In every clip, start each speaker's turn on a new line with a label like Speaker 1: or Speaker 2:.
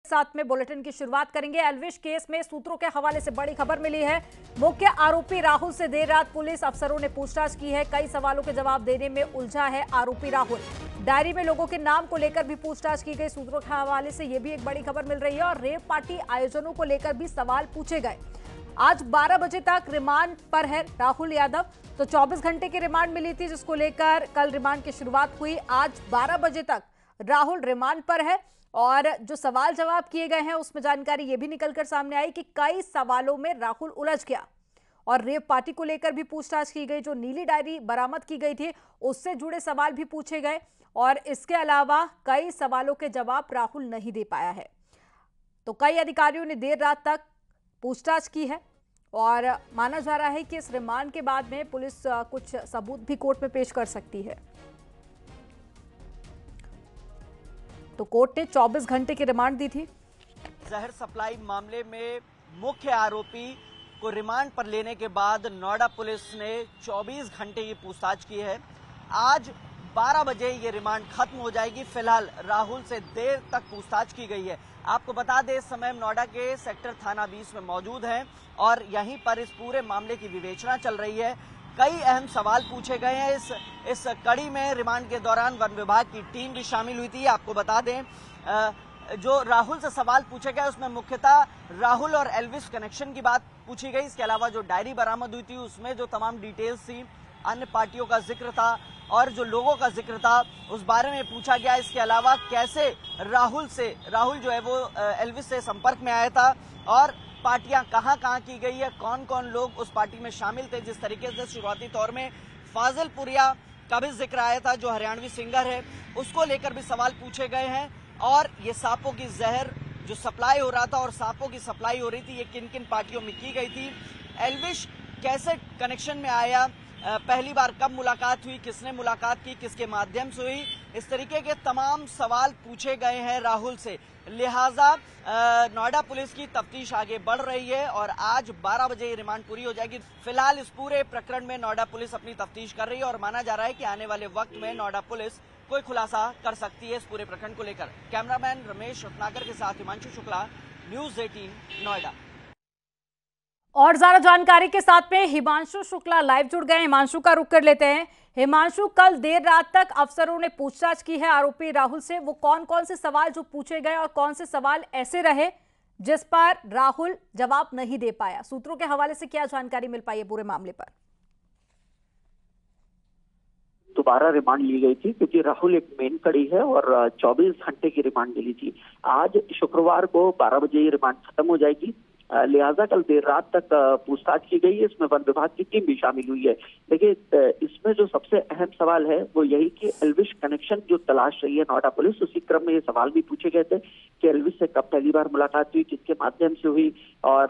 Speaker 1: साथ में बुलेटिन की शुरुआत करेंगे। एल्विश केस में सूत्रों के हवाले से बड़ी खबर मिली है। मुख्य आरोपी राहुल से देर रात पुलिस अफसरों ने पूछताछ की है। कई सवालों के जवाब देने में उलझा है आरोपी राहुल। डायरी में लोगों के नाम को लेकर भी पूछताछ की गई। सूत्रों के हवाले से यह भी एक बड़ी खबर मिल रही है और रेव पार्टी आयोजनों को लेकर भी सवाल पूछे गए। आज 12 बजे तक रिमांड पर है राहुल यादव। तो 24 घंटे की रिमांड मिली थी, जिसको लेकर कल रिमांड की शुरुआत हुई। आज 12 बजे तक राहुल रिमांड पर है और जो सवाल जवाब किए गए हैं उसमें जानकारी यह भी निकलकर सामने आई कि कई सवालों में राहुल उलझ गया और रेव पार्टी को लेकर भी पूछताछ की गई। जो नीली डायरी बरामद की गई थी उससे जुड़े सवाल भी पूछे गए और इसके अलावा कई सवालों के जवाब राहुल नहीं दे पाया है। तो कई अधिकारियों ने देर रात तक पूछताछ की है और माना जा रहा है कि इस रिमांड के बाद में पुलिस कुछ सबूत भी कोर्ट में पेश कर सकती है। तो कोर्ट ने 24 घंटे की रिमांड दी थी।
Speaker 2: जहर सप्लाई मामले में मुख्य आरोपी को रिमांड पर लेने के बाद नोएडा पुलिस ने 24 घंटे की पूछताछ की है। आज 12 बजे ये रिमांड खत्म हो जाएगी। फिलहाल राहुल से देर तक पूछताछ की गई है। आपको बता दें, इस समय नोएडा के सेक्टर थाना 20 में मौजूद हैं और यहीं पर इस पूरे मामले की विवेचना चल रही है। कई अहम सवाल पूछे गए हैं। इस कड़ी में रिमांड के दौरान वन विभाग की टीम भी शामिल हुई थी। आपको बता दें, जो राहुल से सवाल पूछे गए उसमें मुख्यतः राहुल और एल्विश कनेक्शन की बात पूछी गई। इसके अलावा जो डायरी बरामद हुई थी उसमें जो तमाम डिटेल्स थी, अन्य पार्टियों का जिक्र था और जो लोगों का जिक्र था उस बारे में पूछा गया। इसके अलावा कैसे राहुल जो है वो एल्विश से संपर्क में आया था और पार्टियां कहां की गई है, कौन कौन लोग उस पार्टी में शामिल थे। जिस तरीके से शुरुआती तौर में फाजिलपुरिया का भी जिक्र आया था, जो हरियाणवी सिंगर है, उसको लेकर भी सवाल पूछे गए हैं। और ये सांपों की जहर जो सप्लाई हो रहा था और सांपों की सप्लाई हो रही थी, ये किन किन पार्टियों में की गई थी, एल्विश कैसे कनेक्शन में आया, पहली बार कब मुलाकात हुई, किसने मुलाकात की, किसके माध्यम से हुई, इस तरीके के तमाम सवाल पूछे गए हैं राहुल से। लिहाजा नोएडा पुलिस की तफ्तीश आगे बढ़ रही है और आज 12 बजे रिमांड पूरी हो जाएगी। फिलहाल इस पूरे प्रकरण में नोएडा पुलिस अपनी तफ्तीश कर रही है और माना जा रहा है कि आने वाले वक्त में नोएडा पुलिस कोई खुलासा कर सकती है इस पूरे प्रकरण को लेकर। कैमरामैन रमेश रत्नाकर के साथ हिमांशु शुक्ला, न्यूज 18 नोएडा।
Speaker 1: और ज्यादा जानकारी के साथ में हिमांशु शुक्ला लाइव जुड़ गए। हिमांशु का रुख कर लेते हैं। हिमांशु, कल देर रात तक अफसरों ने पूछताछ की है आरोपी राहुल से। वो कौन कौन से सवाल जो पूछे गए और कौन से सवाल ऐसे रहे जिस पर राहुल जवाब नहीं दे पाया? सूत्रों के हवाले से क्या जानकारी मिल पाई है पूरे मामले पर?
Speaker 3: दोबारा रिमांड ली गई थी क्योंकि राहुल एक मेन कड़ी है और 24 घंटे की रिमांड मिली थी। आज शुक्रवार को 12 बजे ये रिमांड खत्म हो जाएगी। लिहाजा कल देर रात तक पूछताछ की गई है। इसमें वन विभाग की टीम भी शामिल हुई है। देखिए, इसमें जो सबसे अहम सवाल है वो यही कि एल्विश कनेक्शन जो तलाश रही है नोएडा पुलिस, उसी क्रम में ये सवाल भी पूछे गए थे कि एल्विश से कब पहली बार मुलाकात हुई, किसके माध्यम से हुई और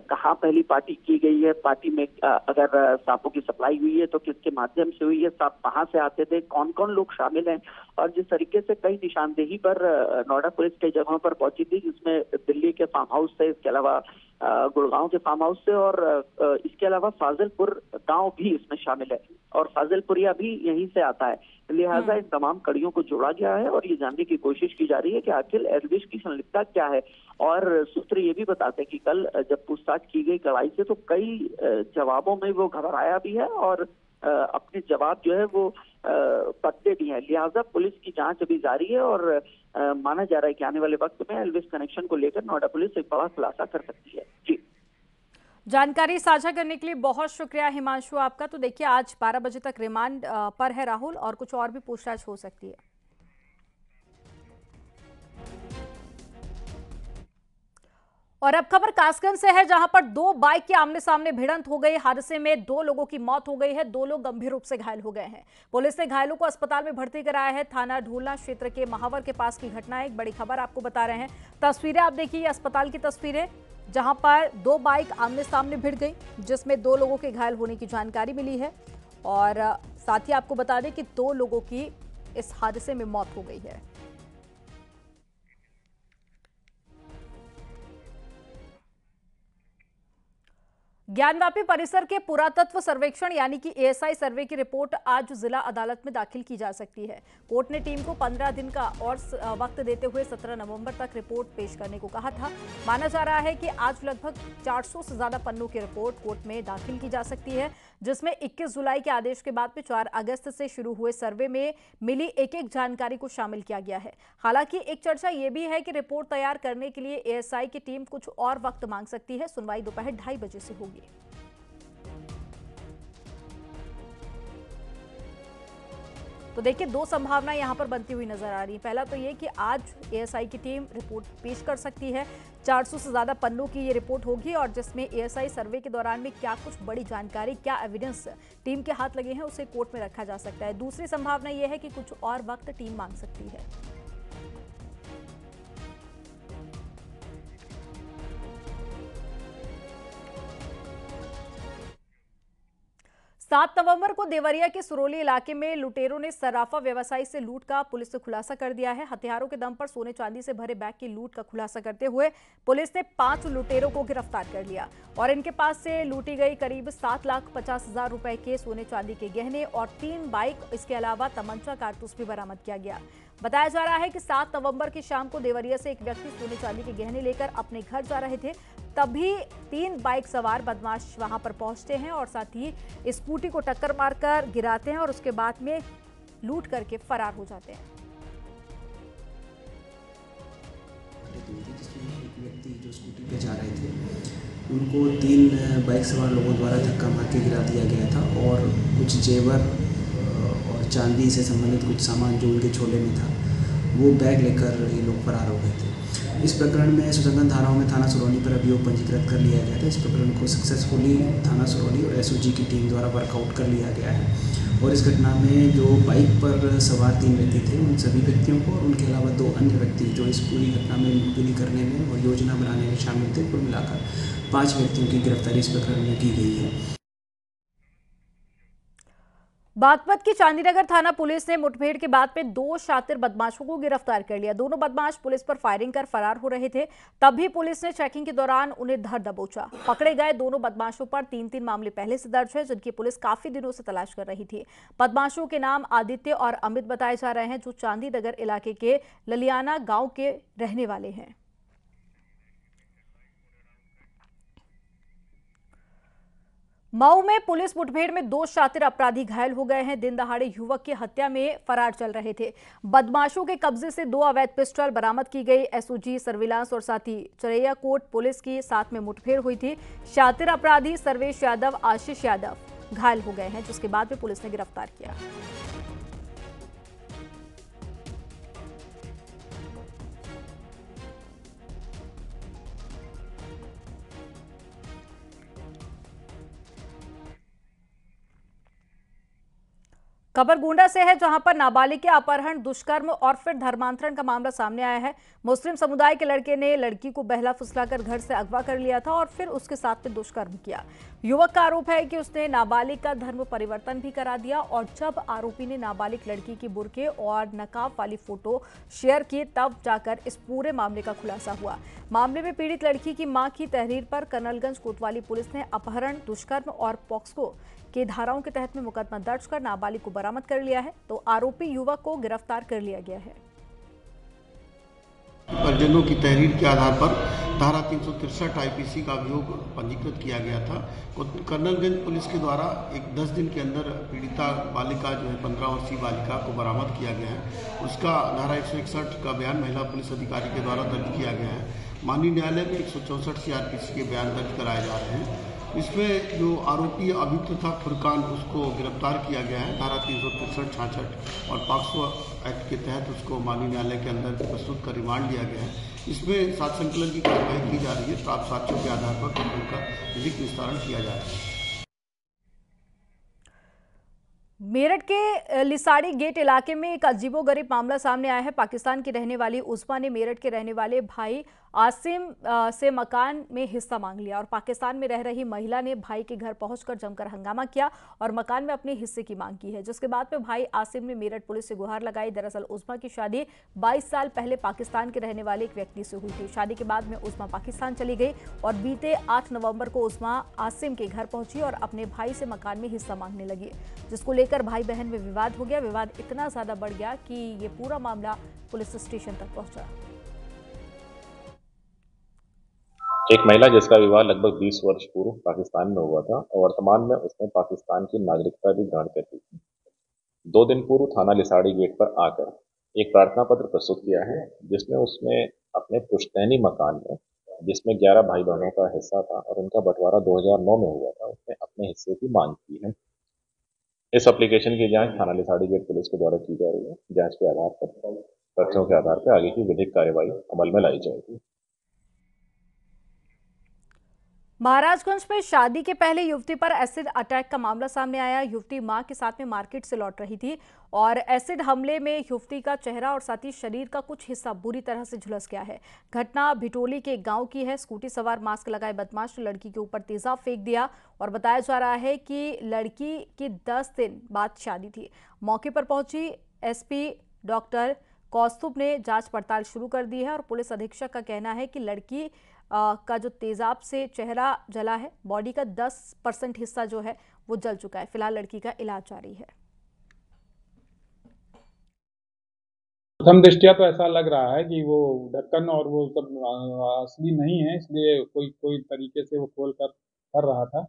Speaker 3: कहाँ पहली पार्टी की गई है, पार्टी में अगर सांपों की सप्लाई हुई है तो किसके माध्यम से हुई है, सांप कहाँ से आते थे, कौन कौन लोग शामिल हैं। और जिस तरीके से कई निशानदेही पर नोएडा पुलिस कई जगहों पर पहुंची थी, जिसमें दिल्ली के फार्म हाउस से, इसके अलावा गुड़गांव के फार्म हाउस से और इसके अलावा फाजिलपुर गांव भी इसमें शामिल है और फाजिलपुरिया भी यहीं से आता है। लिहाजा इन तमाम कड़ियों को जोड़ा गया है और ये जानने की कोशिश की जा रही है कि आखिर एल्विश की संलिप्तता क्या है। और सूत्र ये भी बताते हैं कि कल जब पूछताछ की गई कड़ाई से तो कई जवाबों में वो घबराया भी है और अपने जवाब जो है वो पत्ते भी हैं। लिहाजा पुलिस की जांच अभी जारी है और माना जा रहा है कि आने वाले वक्त में एल्विश कनेक्शन को लेकर नोएडा पुलिस एक बड़ा खुलासा कर सकती है। जी,
Speaker 1: जानकारी साझा करने के लिए बहुत शुक्रिया हिमांशु आपका। तो देखिए, आज 12 बजे तक रिमांड पर है राहुल और कुछ और भी पूछताछ हो सकती है। और अब खबर कासगंज से है, जहां पर दो बाइक के आमने सामने भिड़ंत हो गई। हादसे में 2 लोगों की मौत हो गई है, 2 लोग गंभीर रूप से घायल हो गए हैं। पुलिस ने घायलों को अस्पताल में भर्ती कराया है। थाना ढूलना क्षेत्र के महावर के पास की घटना है। एक बड़ी खबर आपको बता रहे हैं। तस्वीरें आप देखिए, अस्पताल की तस्वीरें, जहां पर 2 बाइक आमने सामने भिड़ गई, जिसमें 2 लोगों के घायल होने की जानकारी मिली है। और साथ ही आपको बता दें कि 2 लोगों की इस हादसे में मौत हो गई है। ज्ञानव्यापी परिसर के पुरातत्व सर्वेक्षण यानी कि एएसआई सर्वे की रिपोर्ट आज जिला अदालत में दाखिल की जा सकती है। कोर्ट ने टीम को 15 दिन का और वक्त देते हुए 17 नवंबर तक रिपोर्ट पेश करने को कहा था। माना जा रहा है कि आज लगभग 400 से ज्यादा पन्नों की रिपोर्ट कोर्ट में दाखिल की जा सकती है, जिसमें 21 जुलाई के आदेश के बाद में 4 अगस्त से शुरू हुए सर्वे में मिली एक जानकारी को शामिल किया गया है। हालांकि एक चर्चा यह भी है कि रिपोर्ट तैयार करने के लिए एएसआई की टीम कुछ और वक्त मांग सकती है। सुनवाई दोपहर 2:30 बजे से होगी। तो देखिए, दो संभावनाएं यहां पर बनती हुई नजर आ रही है। पहला तो ये कि आज एएसआई की टीम रिपोर्ट पेश कर सकती है। 400 से ज्यादा पन्नों की ये रिपोर्ट होगी और जिसमें एएसआई सर्वे के दौरान में क्या कुछ बड़ी जानकारी, क्या एविडेंस टीम के हाथ लगे हैं, उसे कोर्ट में रखा जा सकता है। दूसरी संभावना यह है कि कुछ और वक्त टीम मांग सकती है। 7 नवंबर को देवरिया के सुरोली इलाके में लुटेरों ने सराफा व्यवसायी से लूट का पुलिस ने खुलासा कर दिया है। हथियारों के दम पर सोने चांदी से भरे बैग की लूट का खुलासा करते हुए पुलिस ने 5 लुटेरों को गिरफ्तार कर लिया और इनके पास से लूटी गई करीब 7,50,000 रुपए के सोने चांदी के गहने और 3 बाइक, इसके अलावा तमंचा, कारतूस भी बरामद किया गया। बताया जा रहा है कि 7 नवंबर की शाम को देवरिया से एक व्यक्ति सोने चांदी के गहने लेकर अपने घर जा रहे थे। तभी 3 बाइक सवार बदमाश वहां पर पहुंचते हैं और साथ ही स्कूटी को टक्कर मारकर गिराते हैं और उसके बाद में लूट करके फरार हो जाते हैं।
Speaker 4: एक व्यक्ति जो स्कूटी पे जा रहे थे, उनको 3 बाइक सवार लोगों द्वारा धक्का मार के गिरा दिया गया था और कुछ जेवर और चांदी से संबंधित कुछ सामान जो उनके झोले में था, वो बैग लेकर ये लोग फरार हो गए थे। इस प्रकरण में सुसंगत धाराओं में थाना सुरौली पर अभियोग पंजीकृत कर लिया गया था। इस प्रकरण को सक्सेसफुली थाना सुरौली और एसओजी की टीम द्वारा वर्कआउट कर लिया गया है और इस घटना में जो बाइक पर सवार 3 व्यक्ति थे, उन सभी व्यक्तियों को और उनके अलावा 2 अन्य व्यक्ति जो इस पूरी घटना में मुखबिरी करने में और योजना बनाने में शामिल थे, कुल मिलाकर 5 व्यक्तियों की गिरफ्तारी इस प्रकरण में की गई है।
Speaker 1: बागपत की चांदीनगर थाना पुलिस ने मुठभेड़ के बाद में 2 शातिर बदमाशों को गिरफ्तार कर लिया। दोनों बदमाश पुलिस पर फायरिंग कर फरार हो रहे थे। तभी पुलिस ने चेकिंग के दौरान उन्हें धर दबोचा। पकड़े गए दोनों बदमाशों पर 3 मामले पहले से दर्ज है, जिनकी पुलिस काफी दिनों से तलाश कर रही थी। बदमाशों के नाम आदित्य और अमित बताए जा रहे हैं, जो चांदीनगर इलाके के ललियाना गांव के रहने वाले हैं। मऊ में पुलिस मुठभेड़ में 2 शातिर अपराधी घायल हो गए हैं। दिन दहाड़े युवक की हत्या में फरार चल रहे थे। बदमाशों के कब्जे से 2 अवैध पिस्टल बरामद की गई। एसओजी, सर्विलांस और साथ ही चरैया कोट पुलिस की साथ में मुठभेड़ हुई थी। शातिर अपराधी सर्वेश यादव, आशीष यादव घायल हो गए हैं, जिसके बाद में पुलिस ने गिरफ्तार किया। खबर गोंडा से है, जहां पर नाबालिग के अपहरण, दुष्कर्म और फिर धर्मांतरण का मामला सामने आया है। मुस्लिम समुदाय के लड़के ने लड़की को बहला फुसलाकर घर से अगवा कर लिया था और फिर उसके साथ में दुष्कर्म किया। युवक का आरोप है कि उसने नाबालिग का धर्म परिवर्तन भी करा दिया और जब आरोपी ने नाबालिग लड़की की बुर्के और नकाब वाली फोटो शेयर की, तब जाकर इस पूरे मामले का खुलासा हुआ। मामले में पीड़ित लड़की की मां की तहरीर पर कर्नलगंज कोतवाली पुलिस ने अपहरण, दुष्कर्म और पॉक्सो के धाराओं के तहत में मुकदमा दर्ज कर नाबालिग को बरामद कर लिया है, तो आरोपी युवक को गिरफ्तार कर लिया गया है।
Speaker 5: परिजनों की तहरीर के आधार पर धारा 363 आईपीसी का अभियोग पंजीकृत किया गया था। कर्नलगंज पुलिस के द्वारा 10 दिन के अंदर पीड़िता बालिका जो है 15 वर्षीय बालिका को बरामद किया गया है। उसका धारा 161 का बयान महिला पुलिस अधिकारी के द्वारा दर्ज किया गया है। माननीय न्यायालय में 164 सीआरपीसी के बयान दर्ज कराए जा रहे हैं। इसमें जो आरोपी अभियुक्त था फुरकान, उसको गिरफ्तार किया गया है। धारा 363, 66 और पॉक्सो एक्ट के तहत उसको माननीय न्यायालय के अंदर प्रस्तुत कर रिमांड लिया गया है। इसमें साक्ष्य संकलन की कार्रवाई की जा रही है। प्राप्त साक्ष्यों के आधार पर कानून का विधिक निस्तारण किया जा रहा है।
Speaker 1: मेरठ के लिसाड़ी गेट इलाके में एक अजीबोगरीब मामला सामने आया है। पाकिस्तान की रहने वाली उस्मा ने मेरठ के रहने वाले भाई आसिम से मकान में हिस्सा मांग लिया और पाकिस्तान में रह रही महिला ने भाई के घर पहुंचकर जमकर हंगामा किया और मकान में अपने हिस्से की मांग की है, जिसके बाद में भाई आसिम ने मेरठ पुलिस से गुहार लगाई। दरअसल उस्मा की शादी 22 साल पहले पाकिस्तान के रहने वाले एक व्यक्ति से हुई थी। शादी के बाद में उस्मा पाकिस्तान चली गई और बीते 8 नवंबर को उस्मा आसिम के घर पहुंची और अपने भाई से मकान में हिस्सा मांगने लगी, जिसको लेकर भाई बहन में विवाद हो गया। विवाद इतना ज्यादा बढ़ गया कि ये पूरा मामला पुलिस स्टेशन तक पहुंचा।
Speaker 6: एक महिला जिसका विवाह लगभग 20 वर्ष पूर्व पाकिस्तान में हुआ था और वर्तमान में उसने पाकिस्तान की नागरिकता भी ग्रहण कर ली थी। 2 दिन पूर्व थाना लिसाड़ी गेट पर आकर एक प्रार्थना पत्र प्रस्तुत किया है, जिसमें उसने अपने पुश्तैनी मकान में, जिसमें 11 भाई बहनों का हिस्सा था और इनका बंटवारा 2009 में हुआ था, उसने अपने हिस्से की मांग की है। इस एप्लीकेशन की जांच थाना लिसाड़ी गेट पुलिस के द्वारा की जा रही है। जांच के आधार पर, तथ्यों के आधार पर आगे की विधिक कार्यवाही अमल में लाई जाएगी।
Speaker 1: महाराजगंज में शादी के पहले युवती पर एसिड अटैक का मामला सामने आया। युवती मां के साथ में मार्केट से लौट रही थी और एसिड हमले में युवती का चेहरा और साथ ही शरीर का कुछ हिस्सा बुरी तरह से झुलस गया है। घटना भिटोली के गांव की है। स्कूटी सवार मास्क लगाए बदमाश ने लड़की के ऊपर तेजाब फेंक दिया और बताया जा रहा है कि लड़की की 10 दिन बाद शादी थी। मौके पर पहुंची एसपी डॉक्टर कौस्तुभ ने जांच पड़ताल शुरू कर दी है और पुलिस अधीक्षक का कहना है कि लड़की का जो तेजाब से चेहरा जला है, बॉडी का 10% हिस्सा जो है वो जल चुका है। फिलहाल लड़की का इलाज जारी है।
Speaker 7: प्रथम दृष्टया तो ऐसा लग रहा है कि वो ढक्कन और वो सब असली नहीं है, इसलिए कोई तरीके से वो खोल कर रहा था।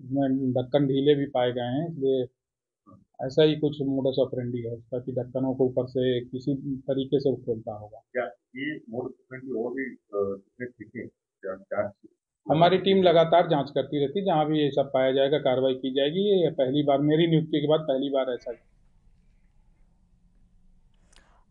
Speaker 7: इसमें ढक्कन ढीले भी पाए गए हैं, इसलिए ऐसा ही कुछ मोडस ऑपरेंडी है उसका कि ढक्कनों को ऊपर से किसी तरीके से वो खोलता होगा। क्या ये मोडस ऑपरेंडी और भी सीखे? हमारी टीम लगातार जांच करती रहती है, जहां भी ये सब पाया जाएगा कार्रवाई की जाएगी। ये पहली बार, मेरी नियुक्ति के बाद पहली बार ऐसा।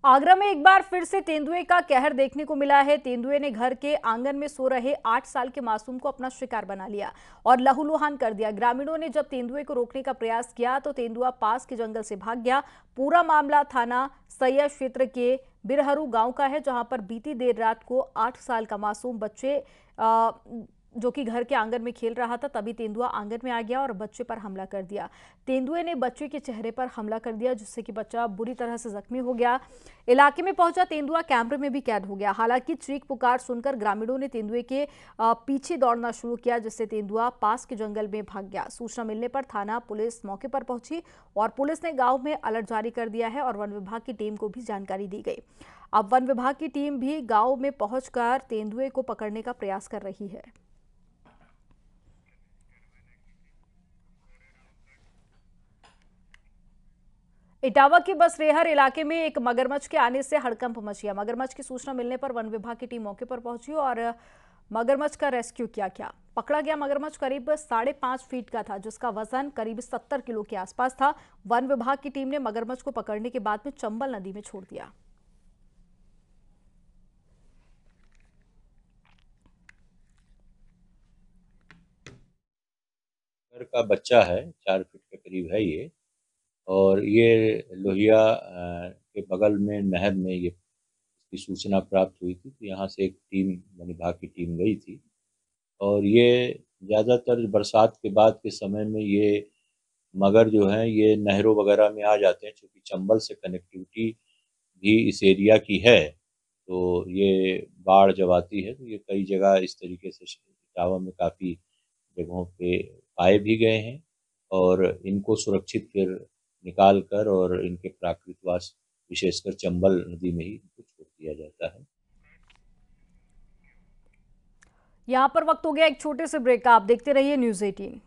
Speaker 1: आगरा में एक बार फिर से तेंदुए का कहर देखने को मिला है। तेंदुए ने घर के आंगन में सो रहे 8 साल के मासूम को अपना शिकार बना लिया और लहूलुहान कर दिया। ग्रामीणों ने जब तेंदुए को रोकने का प्रयास किया तो तेंदुआ पास के जंगल से भाग गया। पूरा मामला थाना सैया क्षेत्र के बिरहरू गांव का है, जहां पर बीती देर रात को 8 साल का मासूम बच्चे जो कि घर के आंगन में खेल रहा था, तभी तेंदुआ आंगन में आ गया और बच्चे पर हमला कर दिया। तेंदुए ने बच्चे के चेहरे पर हमला कर दिया, जिससे कि बच्चा बुरी तरह से जख्मी हो गया। इलाके में पहुंचा तेंदुआ कैमरे में भी कैद हो गया। हालांकि चीख पुकार सुनकर ग्रामीणों ने तेंदुए के पीछे दौड़ना शुरू किया, जिससे तेंदुआ पास के जंगल में भाग गया। सूचना मिलने पर थाना पुलिस मौके पर पहुंची और पुलिस ने गाँव में अलर्ट जारी कर दिया है और वन विभाग की टीम को भी जानकारी दी गई। अब वन विभाग की टीम भी गाँव में पहुंचकर तेंदुए को पकड़ने का प्रयास कर रही है। इटावा के बसरेहर इलाके में एक मगरमच्छ के आने से हड़कंप मच गया। मगरमच्छ की सूचना मिलने पर वन विभाग की टीम मौके पर पहुंची और मगरमच्छ का रेस्क्यू किया। पकड़ा गया मगरमच्छ करीब 5.5 फीट का था, जिसका वजन करीब 70 किलो के आसपास था। वन विभाग की टीम ने मगरमच्छ को पकड़ने के बाद में चंबल नदी में छोड़ दिया।
Speaker 8: घर का बच्चा है, 4 फीट के करीब है ये, और ये लोहिया के बगल में नहर में ये इसकी सूचना प्राप्त हुई थी। तो यहाँ से एक टीम, वन विभाग की टीम गई थी और ये ज़्यादातर बरसात के बाद के समय में ये मगर जो हैं ये नहरों वगैरह में आ जाते हैं, क्योंकि चंबल से कनेक्टिविटी भी इस एरिया की है। तो ये बाढ़ जब आती है तो ये कई जगह इस तरीके से इटावा में काफ़ी जगहों पे पाए भी गए हैं और इनको सुरक्षित फिर निकाल कर और इनके प्राकृतवास विशेषकर चंबल नदी में ही इनको छोड़ दिया जाता है।
Speaker 1: यहाँ पर वक्त हो गया एक छोटे से ब्रेक का। आप देखते रहिए न्यूज़ 18।